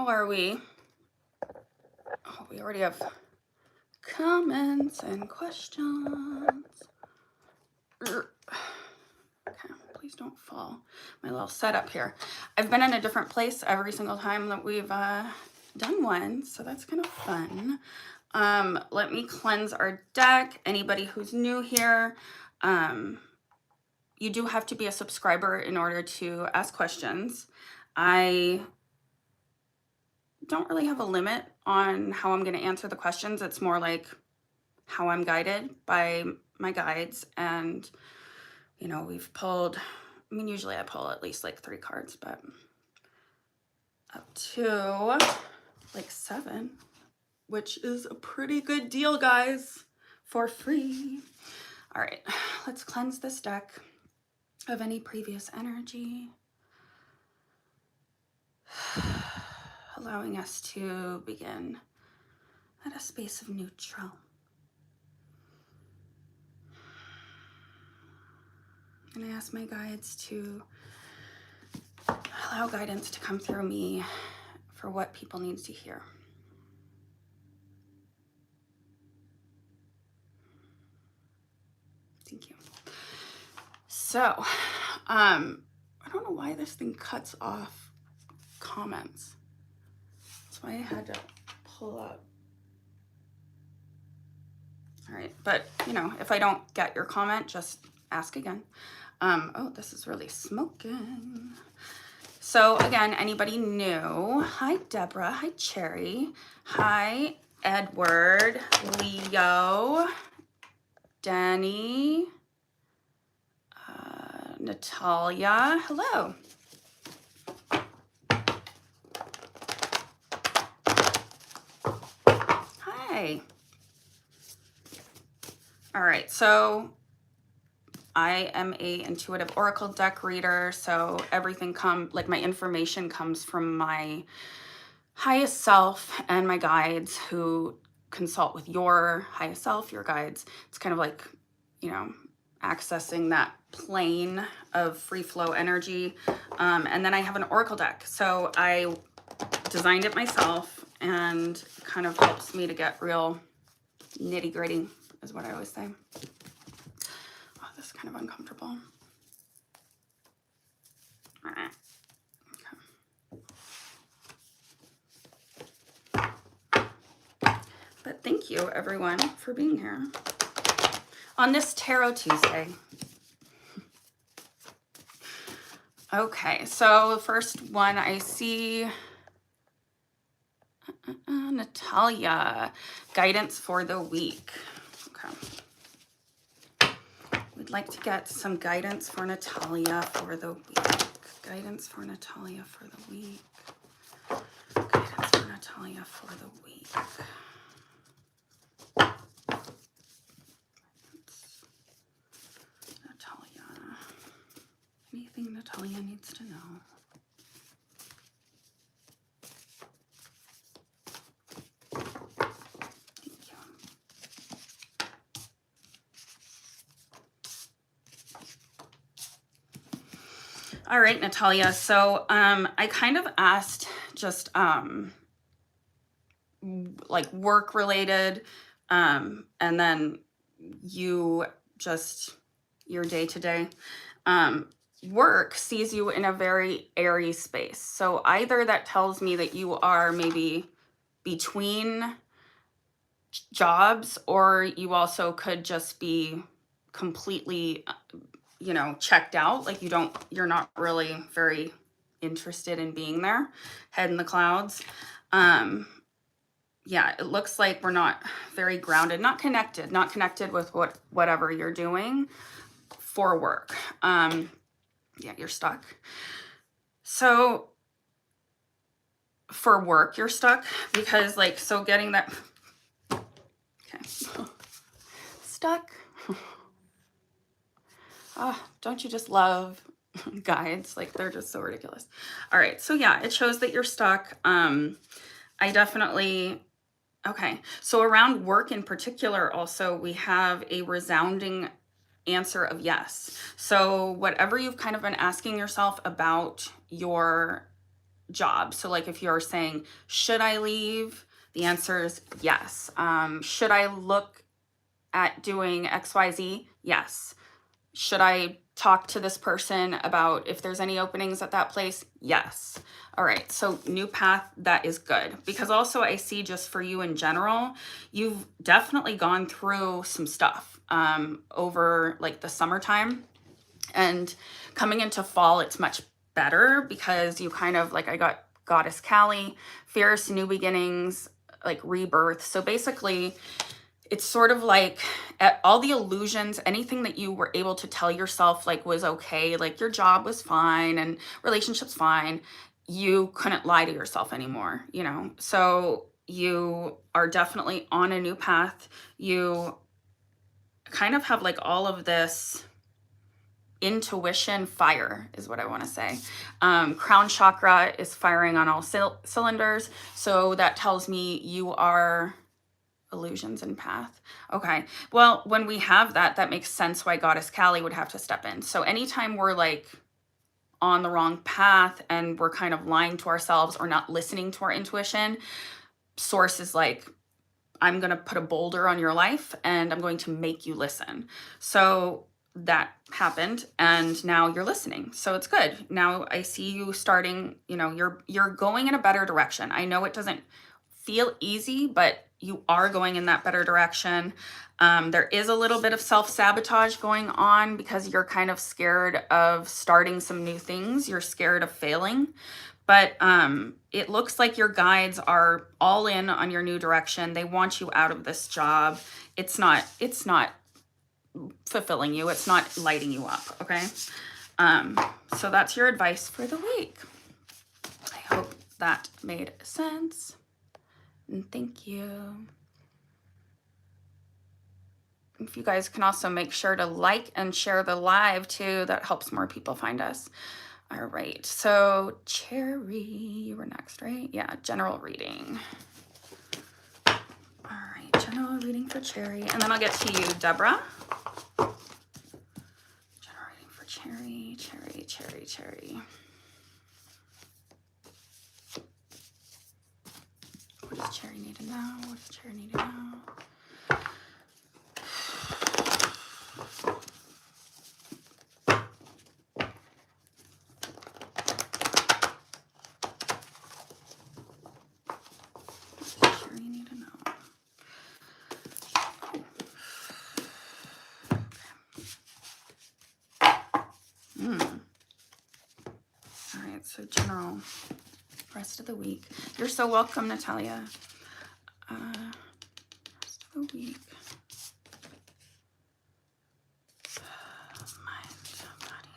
How are we? Oh, we already have comments and questions. Okay, please don't fall. My little setup here. I've been in a different place every single time that we've done one, so that's kind of fun. Let me cleanse our deck. Anybody who's new here, you do have to be a subscriber in order to ask questions. I don't really have a limit on how I'm going to answer the questions. It's more like how I'm guided by my guides. And, you know, we've pulled, I mean, usually I pull at least like 3 cards, but up to like 7, which is a pretty good deal, guys, for free. All right, let's cleanse this deck of any previous energy. Allowing us to begin at a space of neutral. And I ask my guides to allow guidance to come through me for what people need to hear. Thank you. So, I don't know why this thing cuts off comments. That's why I had to pull up. All right, but you know, if I don't get your comment, just ask again. Oh, this is really smoking. So again, anybody new? Hi, Deborah. Hi, Cherry. Hi, Edward, Leo, Danny, Natalia. Hello. Hi. All right, so I am a intuitive oracle deck reader, so everything like my information comes from my highest self and my guides who consult with your highest self, your guides. It's kind of like, you know, accessing that plane of free flow energy. And then I have an oracle deck. So I designed it myself and kind of helps me to get real nitty gritty is what I always say. Oh, this is kind of uncomfortable. All right. Okay. But thank you everyone for being here on this Tarot Tuesday. Okay, so first one I see, Natalia, guidance for the week. Okay. We'd like to get some guidance for Natalia for the week. Guidance for Natalia for the week. Guidance for Natalia for the week. Natalia. Anything Natalia needs to know? All right, Natalia. So I kind of asked just like work related, and then you just your day to day. Work sees you in a very airy space. So either that tells me that you are maybe between jobs, or you also could just be completely, you know, checked out. Like you're not really very interested in being there, head in the clouds. Yeah, it looks like we're not very grounded, not connected with whatever you're doing for work. Yeah, you're stuck. So for work, you're stuck because like, so getting that, okay, stuck. Oh, don't you just love guides? Like they're just so ridiculous. All right, so yeah, it shows that you're stuck. I definitely, okay. So around work in particular, also we have a resounding answer of yes. So whatever you've kind of been asking yourself about your job. So like if you're saying, should I leave? The answer is yes. Should I look at doing XYZ? Yes. Should I talk to this person about if there's any openings at that place? Yes. All right, so new path, that is good. Because also I see just for you in general, you've definitely gone through some stuff over like the summertime. And coming into fall, it's much better because you kind of like, I got Goddess Callie, fierce new beginnings, like rebirth. So basically, it's sort of like all the illusions, anything that you were able to tell yourself like was okay, like your job was fine and relationships fine, you couldn't lie to yourself anymore, you know? So you are definitely on a new path. You kind of have like all of this intuition fire is what I want to say. Crown chakra is firing on all cylinders. So that tells me you are illusions and path. Okay. Well, when we have that, that makes sense why Goddess Callie would have to step in. So anytime we're like on the wrong path and we're kind of lying to ourselves or not listening to our intuition, source is like, I'm going to put a boulder on your life and I'm going to make you listen. So that happened and now you're listening. So it's good. Now I see you starting, you know, you're going in a better direction. I know it doesn't feel easy, but you are going in that better direction. There is a little bit of self-sabotage going on because you're kind of scared of starting some new things. You're scared of failing. But it looks like your guides are all in on your new direction. They want you out of this job. It's not fulfilling you. It's not lighting you up, okay? So that's your advice for the week. I hope that made sense. And thank you. If you guys can also make sure to like and share the live too, that helps more people find us. All right, so Cherry, you were next, right? Yeah, general reading. All right, general reading for Cherry. And then I'll get to you, Deborah. General reading for Cherry, Cherry, Cherry, Cherry. What does Cherry need to know? What does Cherry need to know? So general, rest of the week. You're so welcome, Natalia. Rest of the week. Mind, body,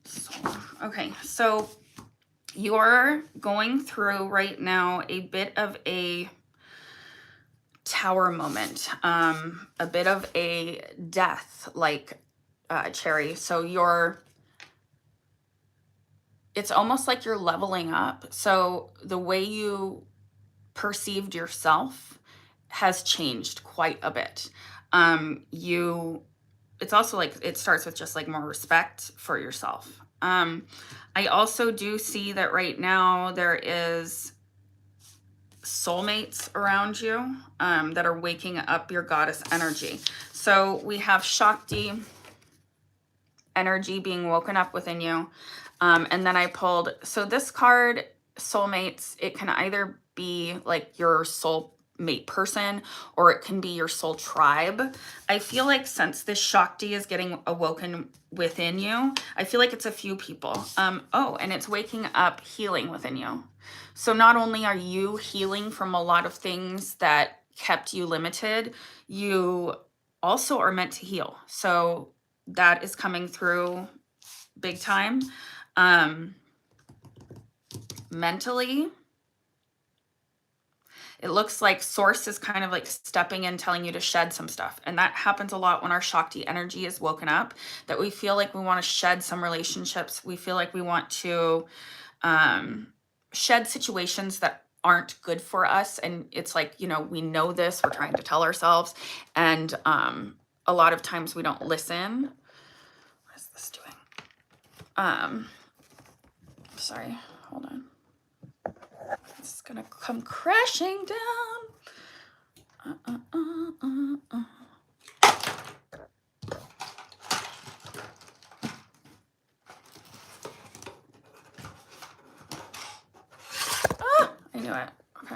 soul. Okay, so you're going through right now a bit of a tower moment, a bit of a death, like Cherry. So it's almost like you're leveling up. So the way you perceived yourself has changed quite a bit. It's also like, it starts with just like more respect for yourself. I also do see that right now there is soulmates around you that are waking up your goddess energy. So we have Shakti energy being woken up within you. And then I pulled, so this card, soulmates, it can either be like your soulmate person or it can be your soul tribe. I feel like since this Shakti is getting awoken within you, I feel like it's a few people. Oh, and it's waking up healing within you. So not only are you healing from a lot of things that kept you limited, you also are meant to heal. So that is coming through big time. Mentally, it looks like source is kind of like stepping in, telling you to shed some stuff. And that happens a lot when our Shakti energy is woken up, that we feel like we want to shed some relationships. We feel like we want to shed situations that aren't good for us. And it's like, you know, we know this, we're trying to tell ourselves. And a lot of times we don't listen. What is this doing? sorry, hold on. It's gonna come crashing down. Ah, I knew it. Okay.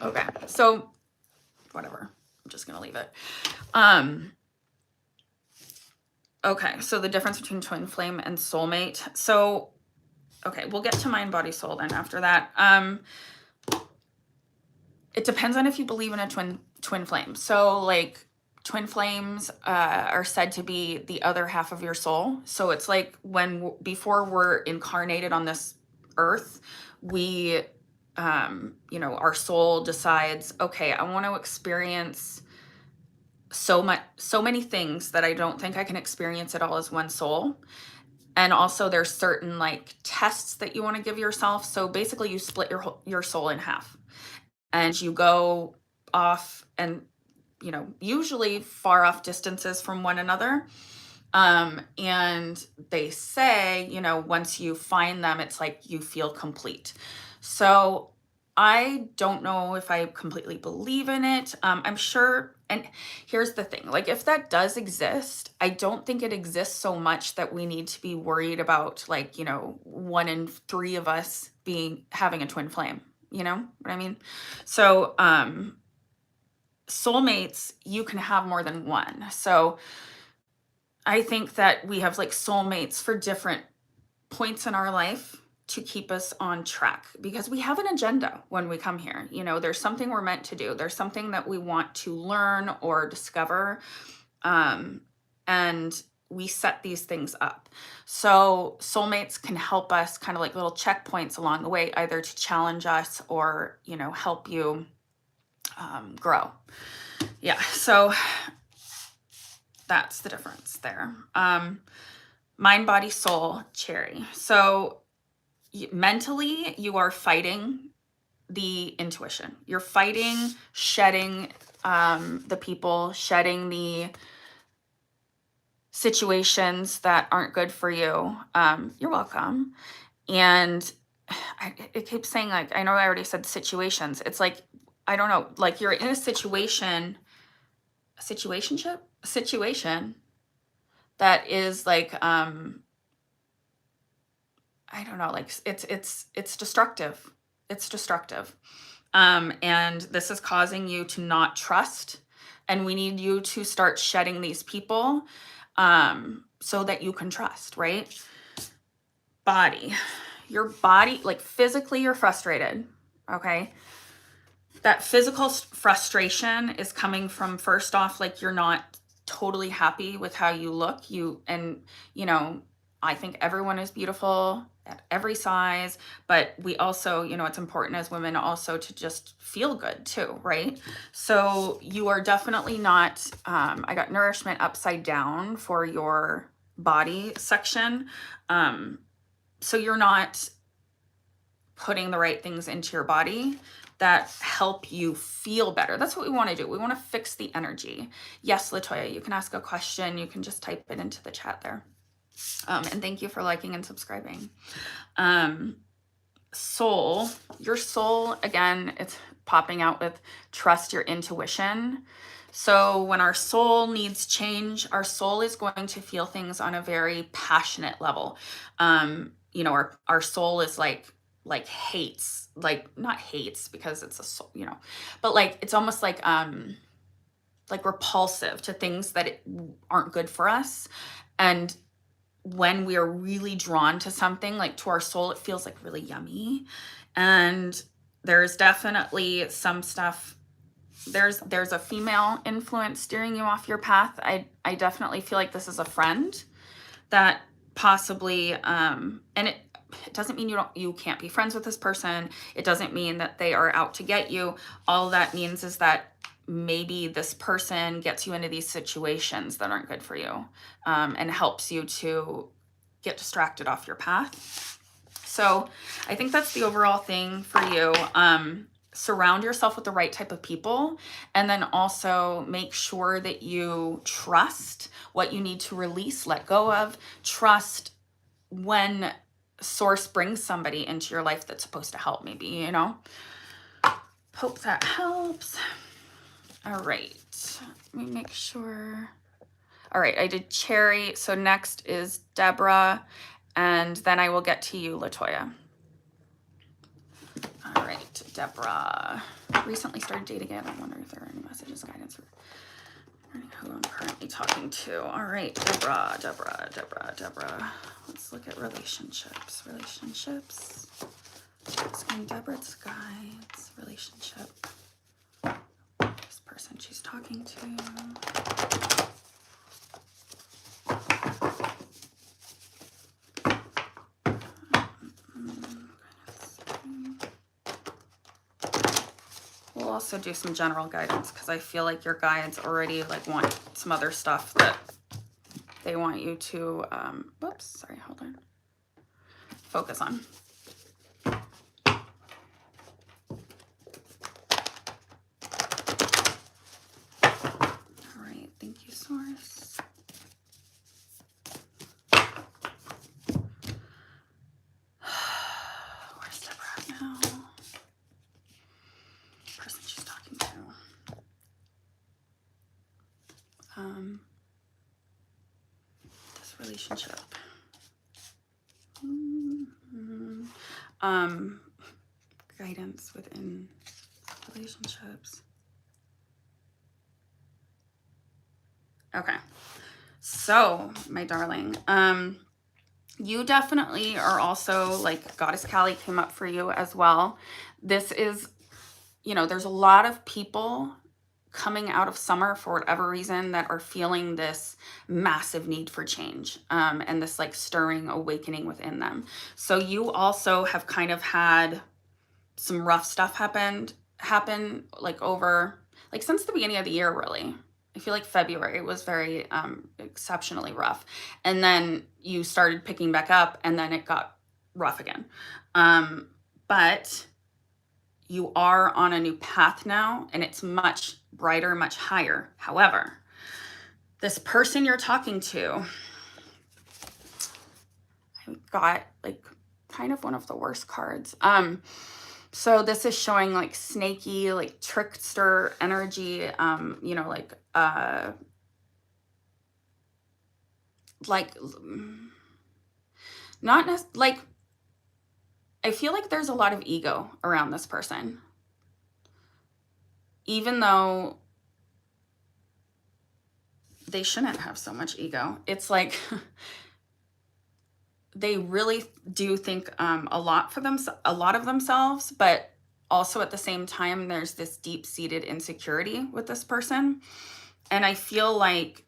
Okay, so whatever. I'm just gonna leave it. Okay, so the difference between twin flame and soulmate. So, okay, we'll get to mind, body, soul then after that. It depends on if you believe in a twin flame. So like twin flames are said to be the other half of your soul. So it's like before we're incarnated on this earth, we, our soul decides, okay, I want to experience so many things that I don't think I can experience it all as one soul. And also there's certain like tests that you want to give yourself. So basically you split your soul in half and you go off and, usually far off distances from one another. And they say, once you find them, it's like you feel complete. So I don't know if I completely believe in it. I'm sure. And here's the thing, like if that does exist, I don't think it exists so much that we need to be worried about like, 1 in 3 of us having a twin flame. You know what I mean? So, soulmates, you can have more than one. So I think that we have like soulmates for different points in our life to keep us on track because we have an agenda when we come here. There's something we're meant to do. There's something that we want to learn or discover. And we set these things up. So soulmates can help us kind of like little checkpoints along the way, either to challenge us or, help you grow. Yeah. So that's the difference there. Mind, body, soul, cherry. So mentally, you are fighting the intuition. You're fighting shedding the people, shedding the situations that aren't good for you. You're welcome. And it keeps saying, like, I know I already said situations. It's like, I don't know, like you're in a situation that is like, I don't know, like it's destructive. It's destructive. And this is causing you to not trust. And we need you to start shedding these people so that you can trust, right? Body. Your body, like physically you're frustrated, okay? That physical frustration is coming from, first off, like you're not totally happy with how you look. I think everyone is beautiful at every size, but we also, it's important as women also to just feel good too, right? So you are definitely not, I got nourishment upside down for your body section. So you're not putting the right things into your body that help you feel better. That's what we want to do. We want to fix the energy. Yes, Latoya, you can ask a question. You can just type it into the chat there. And thank you for liking and subscribing. Soul, your soul, again, it's popping out with trust your intuition. So when our soul needs change, our soul is going to feel things on a very passionate level. Our soul is like hates, like not hates because it's a soul, but like it's almost like repulsive to things that aren't good for us. And when we are really drawn to something, like to our soul, it feels like really yummy. And there's definitely some stuff. There's a female influence steering you off your path. I definitely feel like this is a friend that possibly, and it doesn't mean you can't be friends with this person. It doesn't mean that they are out to get you. All that means is that maybe this person gets you into these situations that aren't good for you, and helps you to get distracted off your path. So I think that's the overall thing for you. Surround yourself with the right type of people, and then also make sure that you trust what you need to release, let go of, trust when source brings somebody into your life that's supposed to help, maybe, you know. Hope that helps. All right, let me make sure. All right, I did Cherry. So next is Deborah, and then I will get to you, Latoya. All right, Deborah. Recently started dating again. I wonder if there are any messages, guidance, or who I'm currently talking to. All right, Deborah. Let's look at relationships. Asking Deborah's guides, relationship. This person she's talking to. We'll also do some general guidance because I feel like your guides already like want some other stuff that they want you to, hold on, focus on. All right, thank you, Source. Where's Deborah now? Person she's talking to. This relationship. Guidance within relationships. Okay. So, my darling, you definitely are also, like, Goddess Callie came up for you as well. This is, you know, there's a lot of people coming out of summer for whatever reason that are feeling this massive need for change, and this like stirring awakening within them. So you also have kind of had some rough stuff happen like over, like since the beginning of the year, really. I feel like February was very exceptionally rough. And then you started picking back up and then it got rough again. But you are on a new path now and it's much brighter, much higher. However, this person you're talking to, I got like kind of one of the worst cards. So this is showing like snaky, like trickster energy, you know, like not like, I feel like there's a lot of ego around this person. Even though they shouldn't have so much ego. It's like they really do think a lot of themselves, but also at the same time, there's this deep-seated insecurity with this person. And I feel like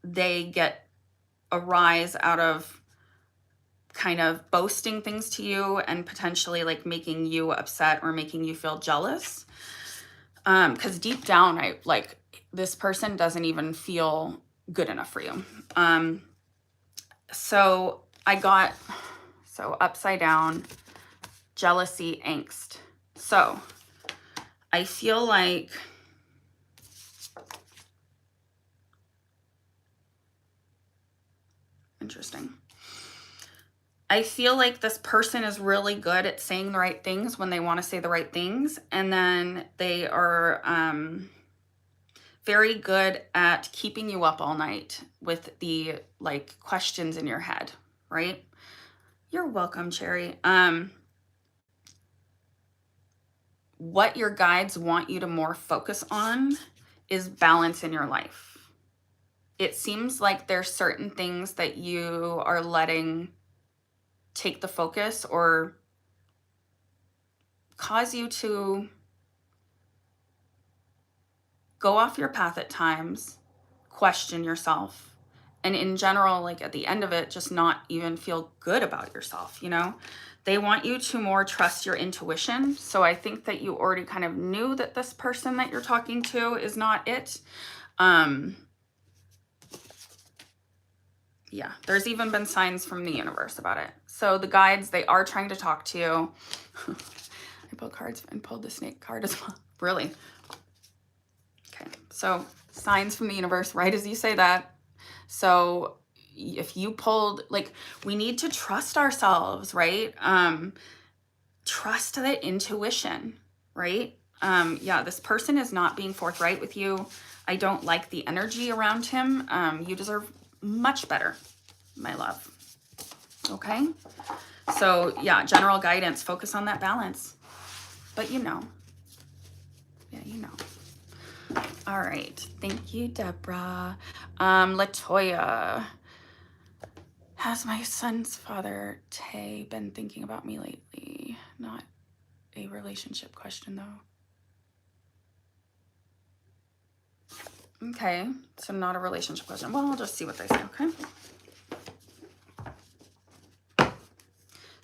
they get a rise out of kind of boasting things to you and potentially like making you upset or making you feel jealous. Because deep down, this person doesn't even feel good enough for you. So I got, upside down, jealousy, angst. So I feel like interesting. I feel like this person is really good at saying the right things when they want to say the right things. And then they are very good at keeping you up all night with the like questions in your head, right? You're welcome, Cherry. What your guides want you to more focus on is balance in your life. It seems like there's certain things that you are letting take the focus or cause you to go off your path at times, question yourself, and in general, like at the end of it, just not even feel good about yourself, you know? They want you to more trust your intuition. So I think that you already kind of knew that this person that you're talking to is not it. Yeah, there's even been signs from the universe about it. So the guides, they are trying to talk to you. I pulled cards and pulled the snake card as well. Really? Okay, so signs from the universe, right as you say that. So if you pulled, like, we need to trust ourselves, right? Trust the intuition, right? Yeah, this person is not being forthright with you. I don't like the energy around him. You deserve much better, my love. Okay? So yeah, general guidance, focus on that balance. But you know. Yeah, you know. All right. Thank you, Deborah. Latoya. Has my son's father, Tay, been thinking about me lately? Not a relationship question, though. Okay, so not a relationship question. Well, I'll just see what they say, okay?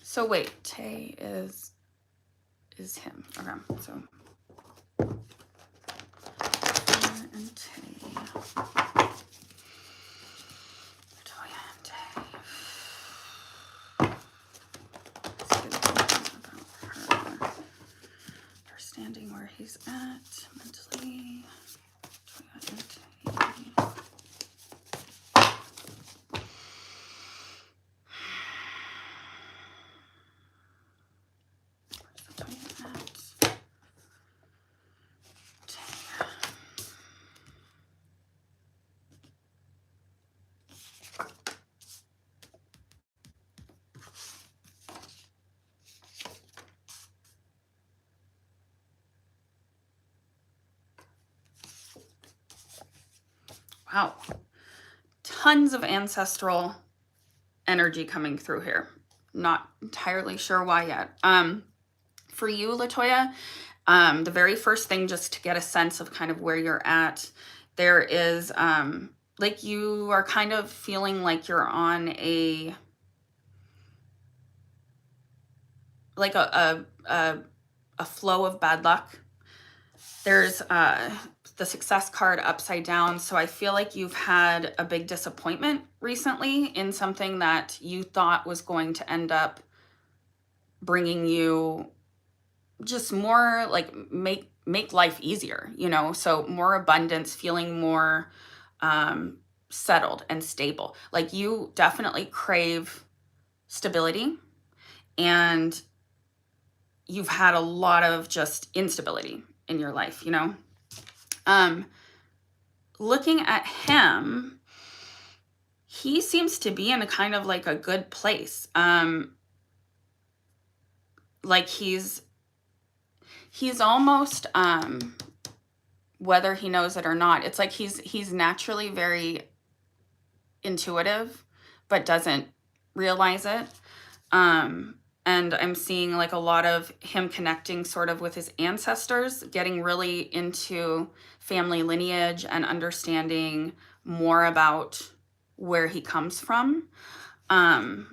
So wait, Tay is him. Okay, so and Tay. Latoya and Tay. About her understanding where he's at mentally. Latoya and Tay. Wow. Tons of ancestral energy coming through here. Not entirely sure why yet. For you, Latoya, the very first thing, just to get a sense of kind of where you're at, there is like you are kind of feeling like you're on a like a flow of bad luck. There's the success card upside down. So I feel like you've had a big disappointment recently in something that you thought was going to end up bringing you just more, like, make life easier, you know? So more abundance, feeling more settled and stable. Like, you definitely crave stability, and you've had a lot of just instability in your life, you know? Looking at him, he seems to be in a kind of like a good place. Like he's almost, whether he knows it or not, it's like he's naturally very intuitive, but doesn't realize it. And I'm seeing like a lot of him connecting sort of with his ancestors, getting really into family lineage and understanding more about where he comes from. And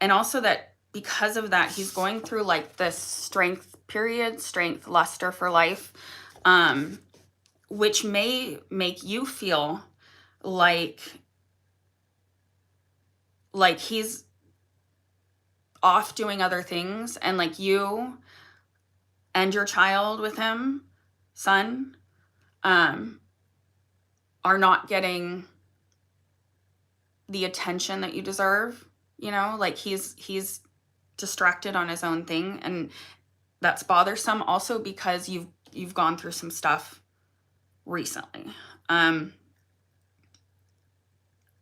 also that because of that, he's going through like this strength period, strength luster for life, which may make you feel like he's off doing other things, and like you and your child with him, son, are not getting the attention that you deserve, you know, like he's distracted on his own thing, and that's bothersome also because you've gone through some stuff recently.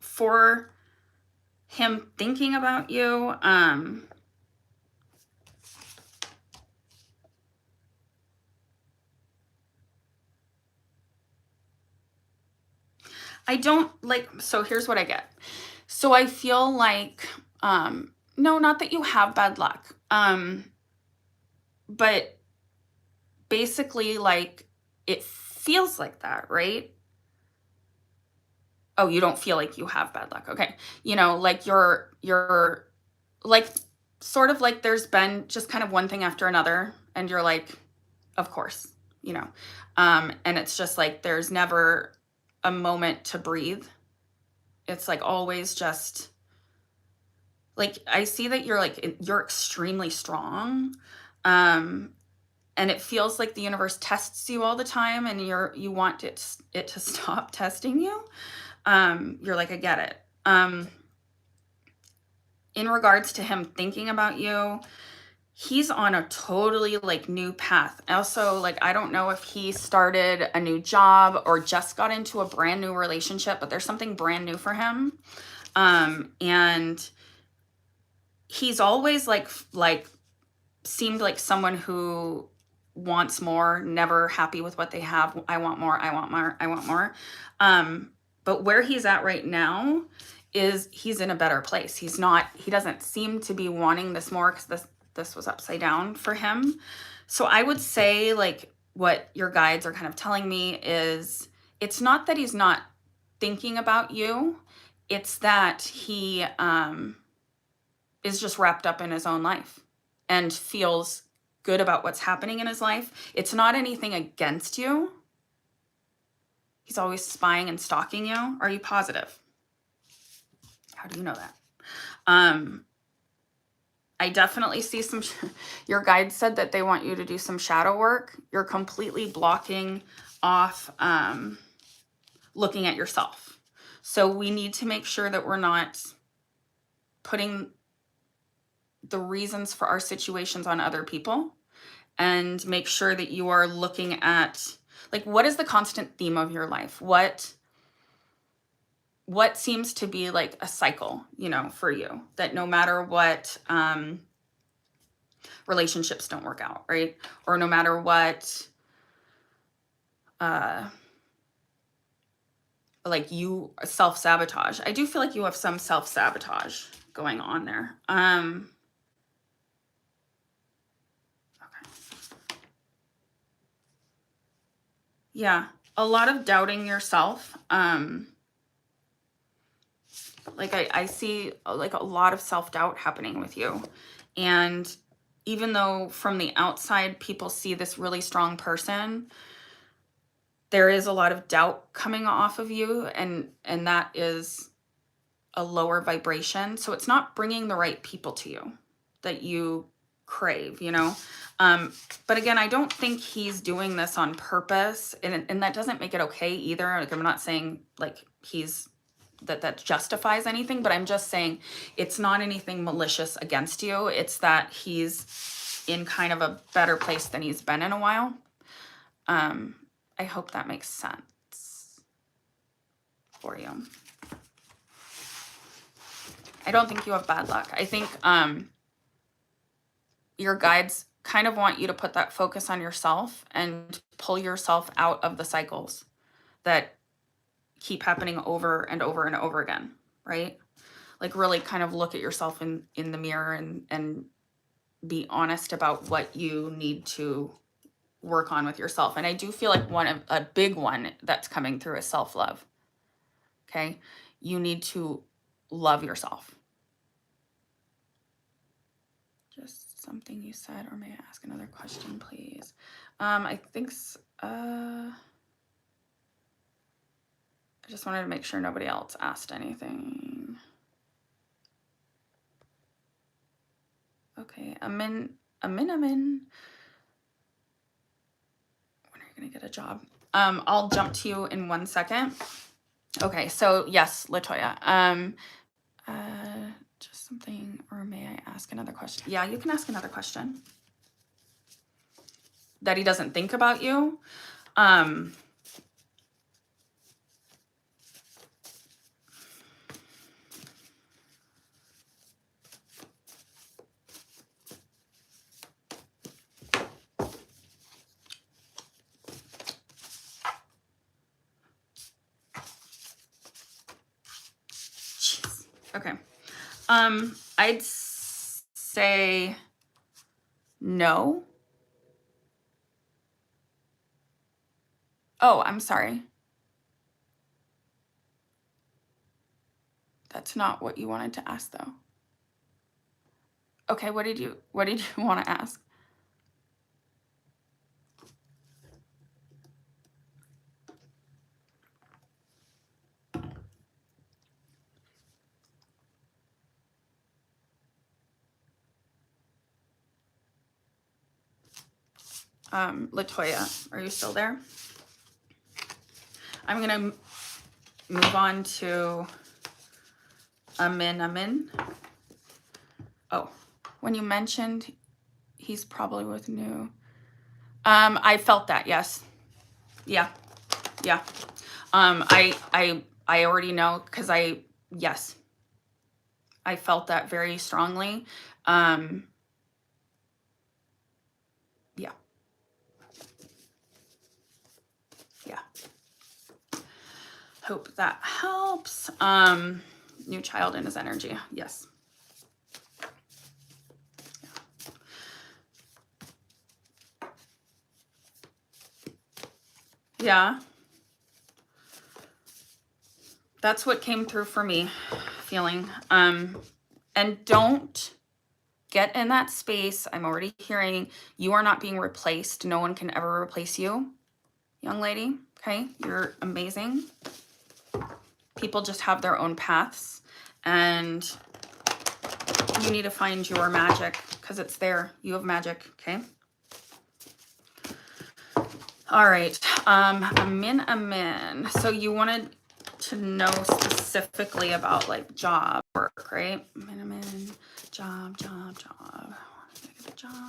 For him thinking about you, I don't like, so here's what I get. So I feel like, no, not that you have bad luck, but basically like it feels like that, right? Oh, you don't feel like you have bad luck. Okay. You know, like you're like, sort of like there's been just kind of one thing after another, and you're like, of course, you know, and it's just like, there's never a moment to breathe. It's like always just like, I see that you're like, you're extremely strong. And it feels like the universe tests you all the time, and you want it to stop testing you. You're like, I get it. In regards to him thinking about you, he's on a totally like new path. Also, like, I don't know if he started a new job or just got into a brand new relationship, but there's something brand new for him. And he's always like seemed like someone who wants more, never happy with what they have. I want more, I want more, I want more. But where he's at right now is he's in a better place. He doesn't seem to be wanting this more, because this was upside down for him. So I would say, like, what your guides are kind of telling me is, it's not that he's not thinking about you. It's that he is just wrapped up in his own life and feels good about what's happening in his life. It's not anything against you. He's always spying and stalking you. Are you positive? How do you know that? I definitely see some, your guides said that they want you to do some shadow work. You're completely blocking off looking at yourself. So we need to make sure that we're not putting the reasons for our situations on other people, and make sure that you are looking at, like, what is the constant theme of your life? What seems to be like a cycle, you know, for you, that no matter what, relationships don't work out, right? Or no matter what, like, you self-sabotage. I do feel like you have some self-sabotage going on there. Yeah, a lot of doubting yourself. Like, I see like a lot of self-doubt happening with you. And even though from the outside people see this really strong person, there is a lot of doubt coming off of you, and that is a lower vibration. So it's not bringing the right people to you that you crave, you know? But again, I don't think he's doing this on purpose, and that doesn't make it okay either. Like, I'm not saying like that justifies anything, but I'm just saying it's not anything malicious against you. It's that he's in kind of a better place than he's been in a while. I hope that makes sense for you. I don't think you have bad luck. I think your guides kind of want you to put that focus on yourself and pull yourself out of the cycles that keep happening over and over and over again, right? Like, really kind of look at yourself in the mirror and be honest about what you need to work on with yourself. And I do feel like a big one that's coming through is self-love. Okay? You need to love yourself. Just something you said, or may I ask another question, please? I think I just wanted to make sure nobody else asked anything. Okay, Amin. When are you gonna get a job? I'll jump to you in 1 second. Okay, so yes, Latoya. Just something, or may I ask another question? Yeah, you can ask another question. That he doesn't think about you. Jeez. Okay. I'd say no. Oh, I'm sorry. That's not what you wanted to ask, though. Okay, what did you want to ask? Latoya, are you still there? I'm gonna move on to Amin. Oh, when you mentioned he's probably with new. I felt that, yes. Yeah. I already know because yes. I felt that very strongly. Yeah. Hope that helps. New child in his energy. Yes. Yeah. That's what came through for me, feeling. And don't get in that space. I'm already hearing you are not being replaced. No one can ever replace you, young lady. Okay? You're amazing. People just have their own paths, and you need to find your magic because it's there. You have magic, okay? All right. Amin. So you wanted to know specifically about like job work, right? Amin. Job. Get a job.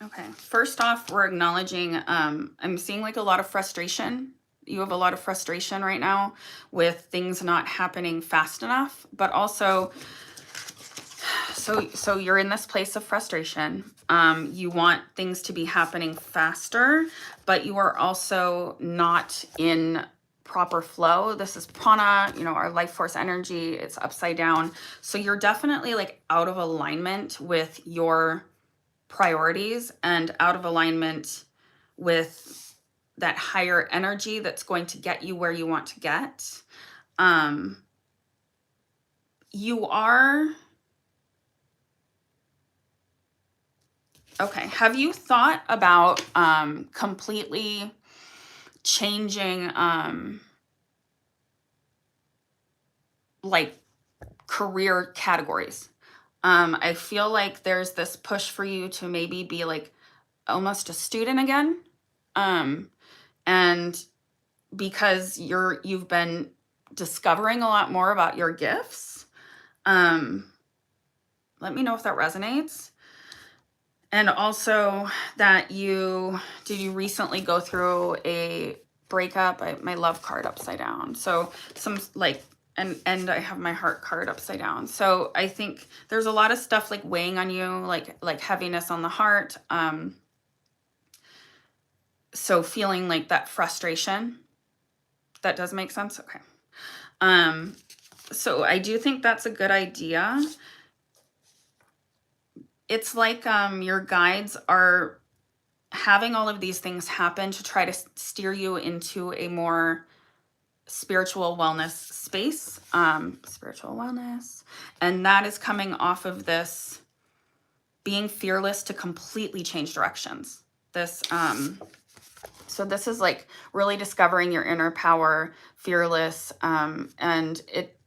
Okay, first off, we're acknowledging, I'm seeing like a lot of frustration. You have a lot of frustration right now with things not happening fast enough, but also, so you're in this place of frustration. You want things to be happening faster, but you are also not in proper flow. This is prana, our life force energy, it's upside down. So you're definitely like out of alignment with your priorities and out of alignment with that higher energy that's going to get you where you want to get. You are... Okay, have you thought about completely changing like career categories? I feel like there's this push for you to maybe be like almost a student again. And because you've been discovering a lot more about your gifts. Let me know if that resonates. And also that did you recently go through a breakup? My love card upside down. So some like, and I have my heart card upside down. So I think there's a lot of stuff like weighing on you, like heaviness on the heart. So feeling like that frustration. That does make sense? Okay. So I do think that's a good idea. It's like your guides are having all of these things happen to try to steer you into a more spiritual wellness space, spiritual wellness. And that is coming off of this being fearless to completely change directions. So this is like really discovering your inner power, fearless, and it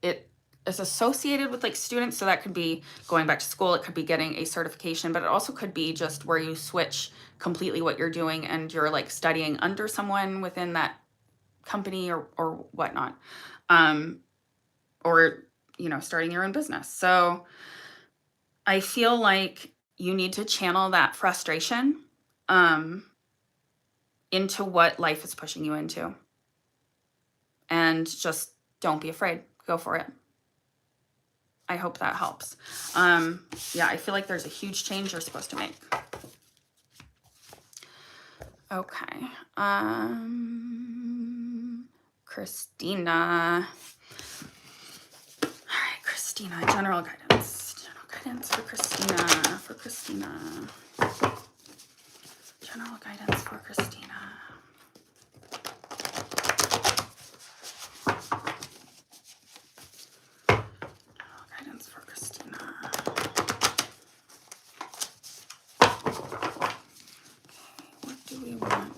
is associated with like students. So that could be going back to school. It could be getting a certification, but it also could be just where you switch completely what you're doing and you're like studying under someone within that company or whatnot, or starting your own business. So I feel like you need to channel that frustration into what life is pushing you into, and just don't be afraid. Go for it. I hope that helps. Yeah, I feel like there's a huge change you're supposed to make. Okay. Christina. All right, Christina, general guidance. General guidance for Christina. General guidance for Christina. General guidance for Christina. Okay, what do we want?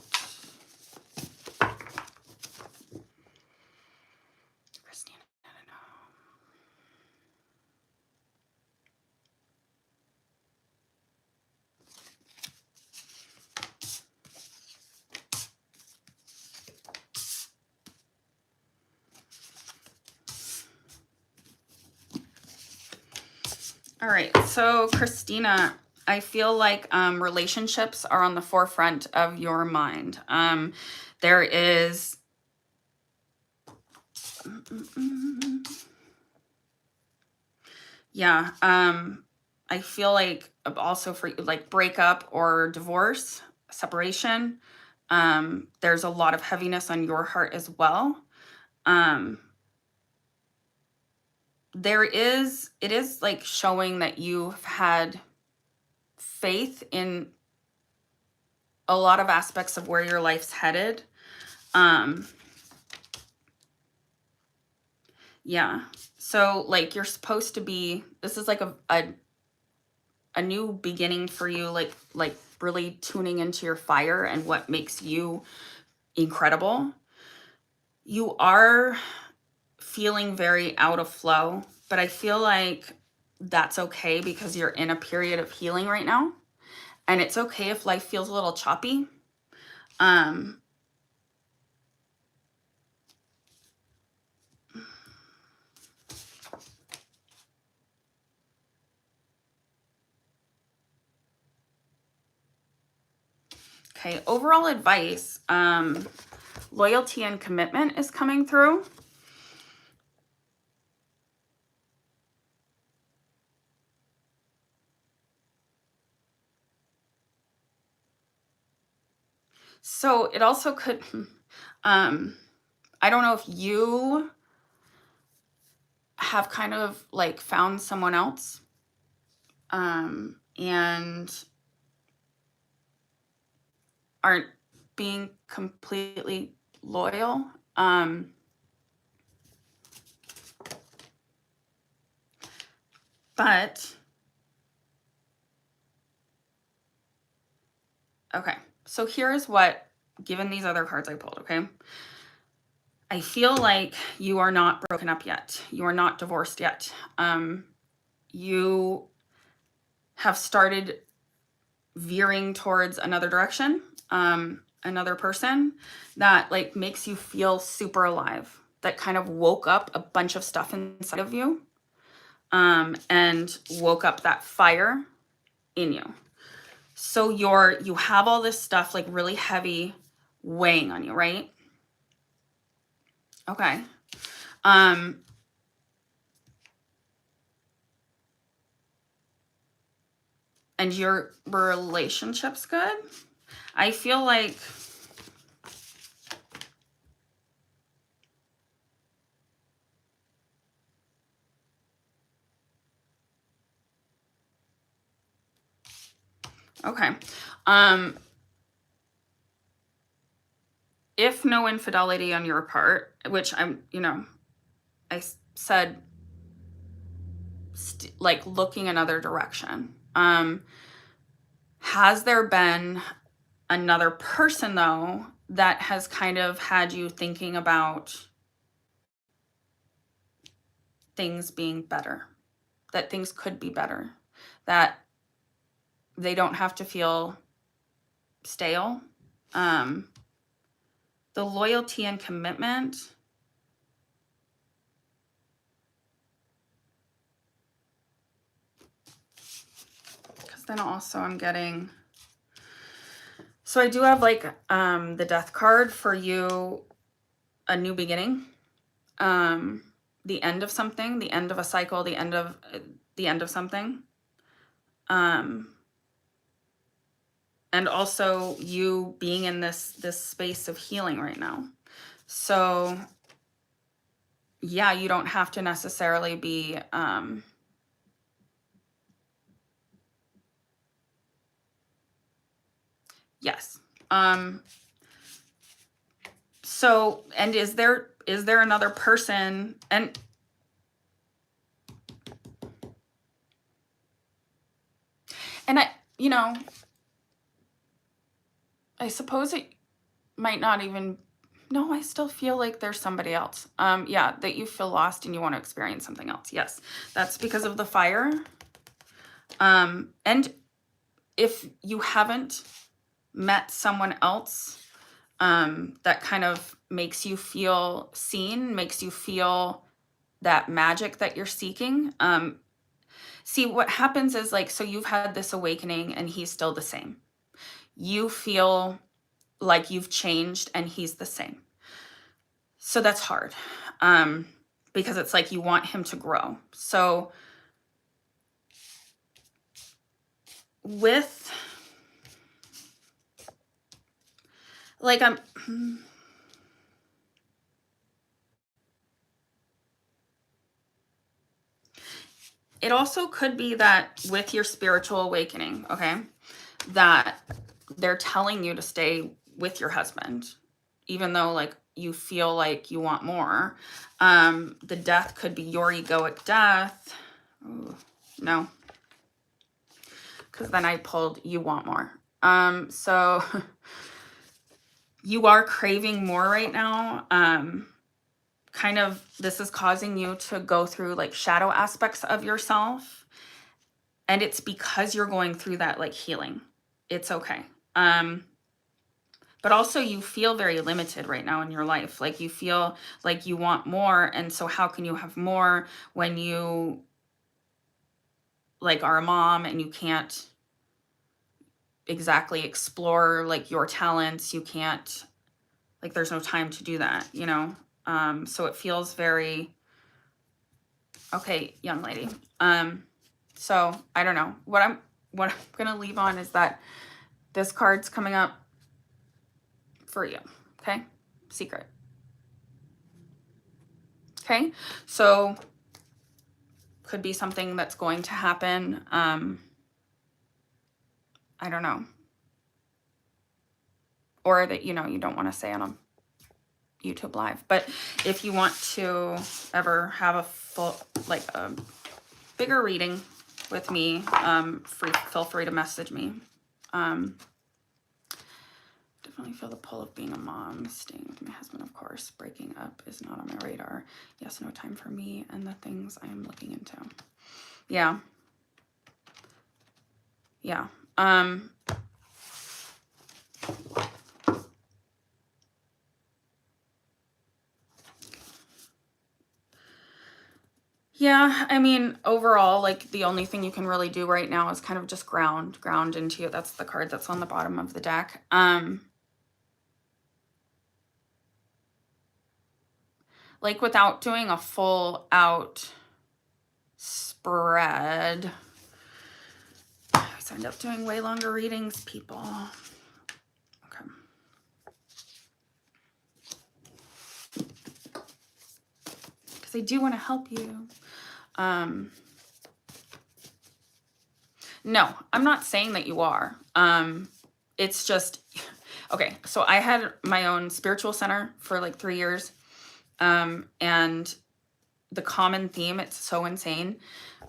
Christina, I don't know. All right, so Christina, I feel like relationships are on the forefront of your mind. There is, yeah, I feel like also for like breakup or divorce, separation, there's a lot of heaviness on your heart as well. It is like showing that you've had faith in a lot of aspects of where your life's headed. Yeah. So like you're supposed to be, this is like a new beginning for you, like really tuning into your fire and what makes you incredible. You are feeling very out of flow, but I feel like that's okay because you're in a period of healing right now. And it's okay if life feels a little choppy. Okay, overall advice, loyalty and commitment is coming through. So it also could, I don't know if you have kind of like found someone else, and aren't being completely loyal. But, okay, so here's what, given these other cards I pulled, okay? I feel like you are not broken up yet. You are not divorced yet. You have started veering towards another direction, another person that like makes you feel super alive, that kind of woke up a bunch of stuff inside of you, and woke up that fire in you. So you have all this stuff like really heavy weighing on you, right? Okay. And your relationship's good. I feel like okay. If no infidelity on your part, which I'm, I said like looking another direction. Has there been another person though that has kind of had you thinking about things being better, that things could be better, that they don't have to feel stale? The loyalty and commitment, because then also I'm getting, so I do have like the death card for you, a new beginning, the end of something, the end of a cycle, the end of something, and also you being in this space of healing right now. So yeah, you don't have to necessarily be Yes. So, and is there another person? And I, I suppose it might not even, no, I still feel like there's somebody else. Yeah, that you feel lost and you want to experience something else. Yes, that's because of the fire. And if you haven't met someone else that kind of makes you feel seen, makes you feel that magic that you're seeking. See, what happens is like, so you've had this awakening and he's still the same. You feel like you've changed and he's the same. So that's hard because it's like you want him to grow. So with like, it also could be that with your spiritual awakening, okay, that they're telling you to stay with your husband, even though like you feel like you want more. The death could be your egoic death. Ooh, no, because then I pulled you want more. So you are craving more right now. Kind of this is causing you to go through like shadow aspects of yourself. And it's because you're going through that like healing. It's okay. But also you feel very limited right now in your life. Like you feel like you want more. And so how can you have more when you like are a mom and you can't exactly explore like your talents? You can't, like there's no time to do that, you know? So it feels very, okay, young lady. So I don't know. What I'm gonna leave on is that this card's coming up for you, okay? Secret. Okay, so could be something that's going to happen. I don't know. Or that, you don't want to say on a YouTube live. But if you want to ever have a full, like a bigger reading with me, feel free to message me. Definitely feel the pull of being a mom. Staying with my husband, of course. Breaking up is not on my radar. Yes, no time for me and the things I am looking into. Yeah. Yeah. Yeah, I mean, overall, like the only thing you can really do right now is kind of just ground into it. That's the card that's on the bottom of the deck. Like without doing a full out spread, I always end up doing way longer readings, people. Okay. Because I do want to help you. No, I'm not saying that you are. It's just, okay, so I had my own spiritual center for like 3 years. And the common theme, it's so insane,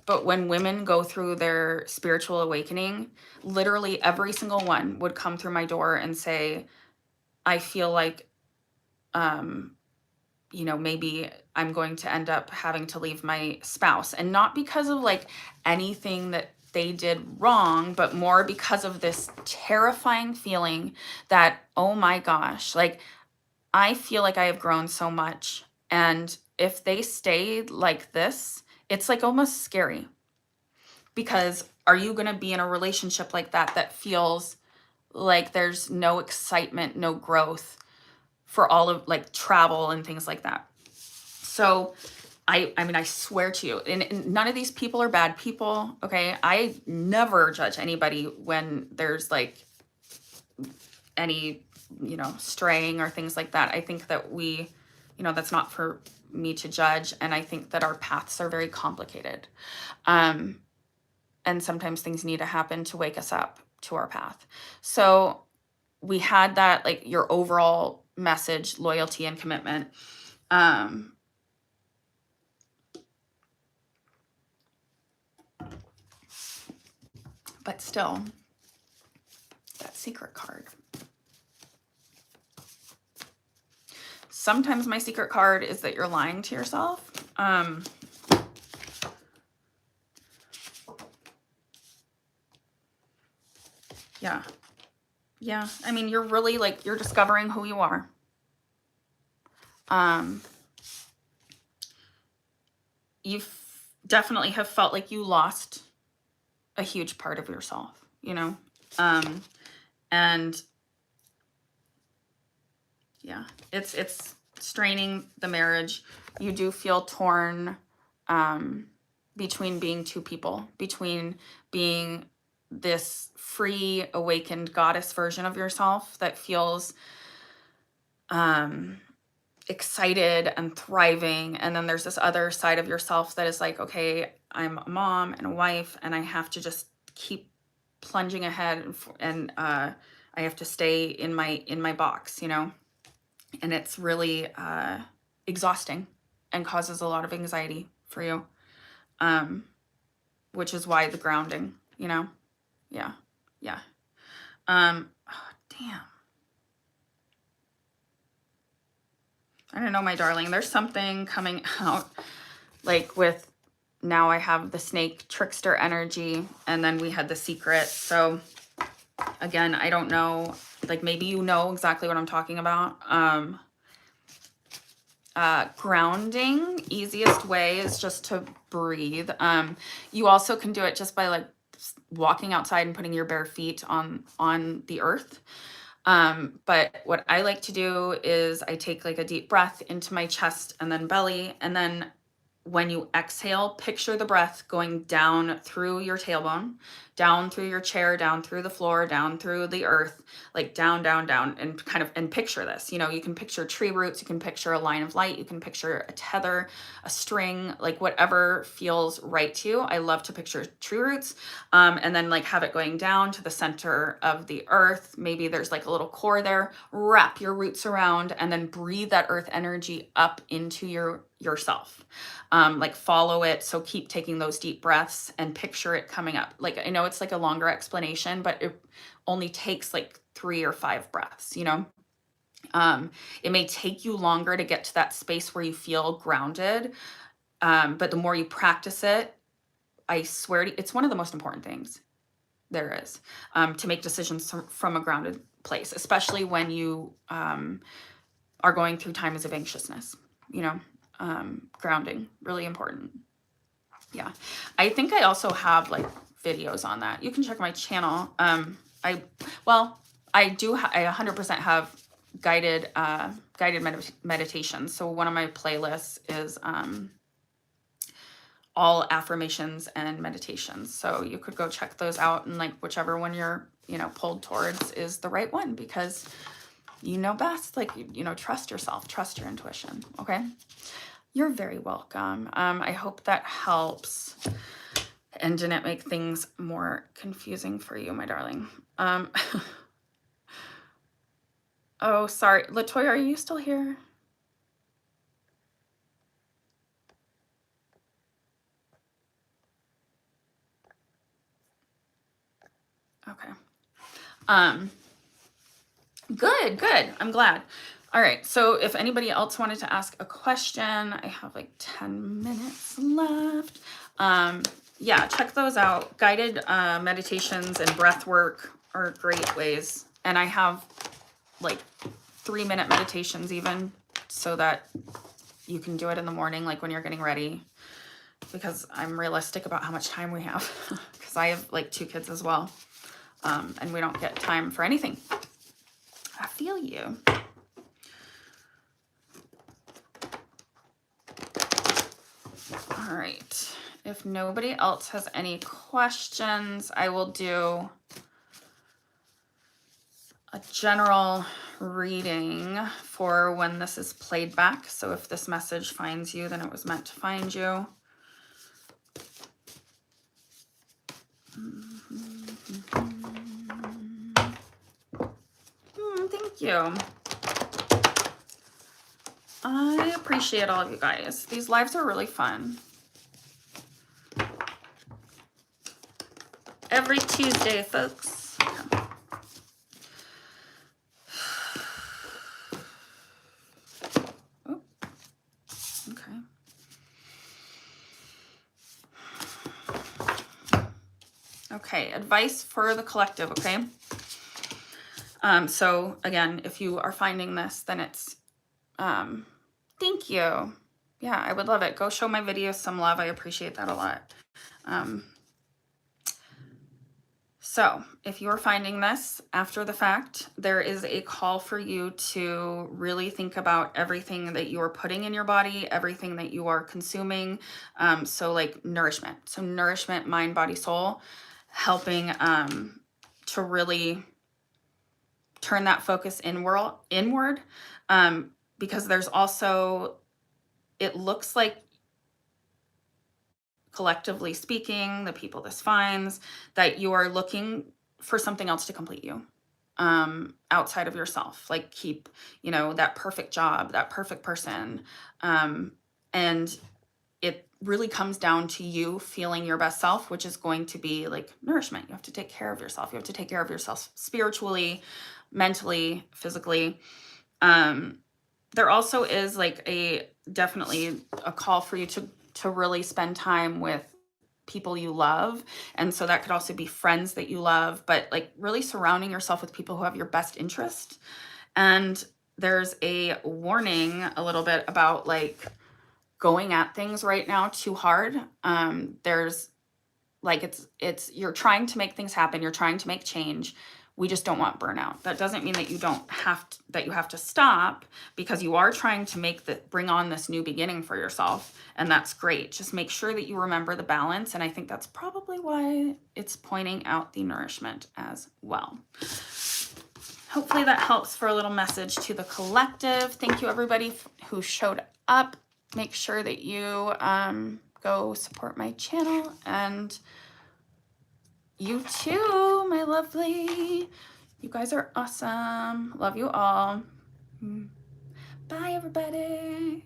but when women go through their spiritual awakening, literally every single one would come through my door and say, I feel like, maybe I'm going to end up having to leave my spouse. And not because of like anything that they did wrong, but more because of this terrifying feeling that, oh my gosh, like I feel like I have grown so much. And if they stayed like this, it's like almost scary. Because are you going to be in a relationship like that feels like there's no excitement, no growth for all of like travel and things like that? So I mean, I swear to you, and none of these people are bad people, okay? I never judge anybody when there's like any, straying or things like that. I think that we, that's not for me to judge. And I think that our paths are very complicated. And sometimes things need to happen to wake us up to our path. So we had that, like your overall message, loyalty and commitment. But still, that secret card. Sometimes my secret card is that you're lying to yourself. Yeah. Yeah. I mean, you're really like, you're discovering who you are. You definitely have felt like you lost a huge part of yourself, you know? And yeah, it's straining the marriage. You do feel torn, between being two people, between being this free, awakened goddess version of yourself that feels, excited and thriving. And then there's this other side of yourself that is like, okay, I'm a mom and a wife and I have to just keep plunging ahead and I have to stay in my box, you know? And it's really exhausting and causes a lot of anxiety for you, which is why the grounding, you know? Yeah. Yeah. Oh, damn. I don't know, my darling. There's something coming out, like with, now I have the snake trickster energy, and then we had the secret. So again, I don't know, like maybe you know exactly what I'm talking about. Grounding, easiest way is just to breathe. You also can do it just by like walking outside and putting your bare feet on the earth. But what I like to do is I take like a deep breath into my chest and then belly. And then when you exhale, picture the breath going down through your tailbone, down through your chair, down through the floor, down through the earth, like down, down, down, and kind of, and picture this, you know, you can picture tree roots, you can picture a line of light, you can picture a tether, a string, like whatever feels right to you. I love to picture tree roots, and then like have it going down to the center of the earth. Maybe there's like a little core there, wrap your roots around, and then breathe that earth energy up into yourself. Like follow it. So keep taking those deep breaths and picture it coming up. Like, I know it's like a longer explanation, but it only takes like 3 or 5 breaths, you know? It may take you longer to get to that space where you feel grounded. But the more you practice it, I swear to you, it's one of the most important things there is, to make decisions from a grounded place, especially when you, are going through times of anxiousness, you know? Grounding, really important. Yeah. I think I also have like videos on that. You can check my channel. I do, I 100% have guided meditations. So one of my playlists is, all affirmations and meditations. So you could go check those out, and like whichever one you're, you know, pulled towards is the right one, because you know best. Like, you know, trust yourself, trust your intuition. Okay. You're very welcome. I hope that helps and didn't make things more confusing for you, my darling. Oh, sorry. Latoya, are you still here? Okay. Good. I'm glad. All right. So if anybody else wanted to ask a question, I have like 10 minutes left. Yeah, check those out. Guided meditations and breath work are great ways. And I have like 3-minute meditations even, so that you can do it in the morning, like when you're getting ready, because I'm realistic about how much time we have, because I have like 2 kids as well. And we don't get time for anything. I feel you. All right. If nobody else has any questions, I will do a general reading for when this is played back. So if this message finds you, then it was meant to find you. Thank you. I appreciate all of you guys. These lives are really fun. Every Tuesday, folks. Yeah. Oh, okay. Okay, advice for the collective, okay? So again, if you are finding this, then it's, thank you. Yeah, I would love it. Go show my videos some love. I appreciate that a lot. So if you are finding this after the fact, there is a call for you to really think about everything that you are putting in your body, everything that you are consuming. So like nourishment. So nourishment, mind, body, soul, helping to really turn that focus inward. Because there's also, it looks like, collectively speaking, the people this finds, that you are looking for something else to complete you, outside of yourself. Like keep, that perfect job, that perfect person. And it really comes down to you feeling your best self, which is going to be like nourishment. You have to take care of yourself. You have to take care of yourself spiritually, mentally, physically. There also is like definitely a call for you to really spend time with people you love. And so that could also be friends that you love, but like really surrounding yourself with people who have your best interest. And there's a warning a little bit about like going at things right now too hard. There's like, you're trying to make things happen. You're trying to make change. We just don't want burnout. That doesn't mean that you have to stop, because you are trying to bring on this new beginning for yourself. And that's great. Just make sure that you remember the balance. And I think that's probably why it's pointing out the nourishment as well. Hopefully that helps for a little message to the collective. Thank you everybody who showed up. Make sure that you go support my channel, and you too, my lovely. You guys are awesome. Love you all. Bye, everybody.